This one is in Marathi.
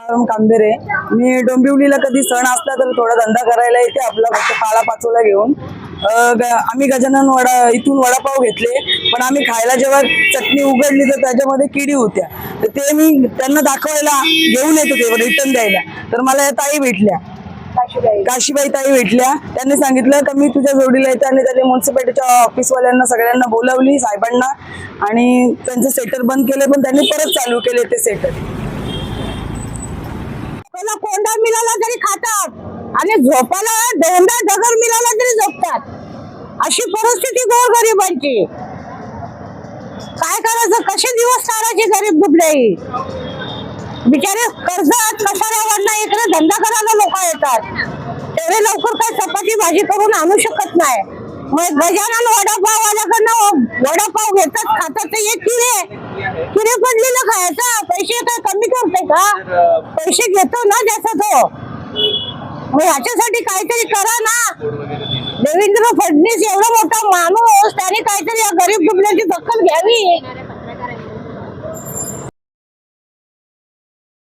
कांबेरे. मी डोंबिवलीला कधी सण असला तर थोडा धंदा करायला येते आपला, फक्त पाला पाचोला घेऊन. आम्ही गजानन वडा इथून वडापाव घेतले, पण आम्ही खायला जेव्हा चटणी उघडली तर त्याच्यामध्ये किडी होत्या. तर ते मी त्यांना दाखवायला घेऊन येतो, ते रिटर्न द्यायला. तर मला या ताई भेटल्या, काशीबाई ताई भेटल्या. त्यांनी सांगितलं का मी तुझ्या जोडीला येते, आणि त्यांनी म्युन्सिपालिटीच्या ऑफिसवाल्यांना सगळ्यांना बोलावली, साहेबांना, आणि त्यांचे सेटर बंद केले, पण त्यांनी परत चालू केले ते सेटर. कोंडा मिळाला तरी खातात आणि झोपाला दोंडा दगड मिळाला तरी झोपतात. अशी परिस्थिती गोरगरिबांची. काय करायचं, कसे दिवस काढायचे गरीब दुबळे बिचारे. कर्जात कसाऱ्यावरनं इकडे धंदा करायला लोक येतात, तेवढे लवकर काय चपाती भाजी करून आणू शकत नाही. मग गजानन वडापाववाल्याकडनं वडापाव घेतात, खातात. ते एक किरे पडलेलं खायचा. पैसे काय कमी करते का? पैसे घेतो ना ज्याचा तो. मग ह्याच्यासाठी काहीतरी करा ना. देवेंद्र फडणवीस एवढा मोठा माणूस, त्याने काहीतरी या गरीब दुबळ्याची दखल घ्यावी.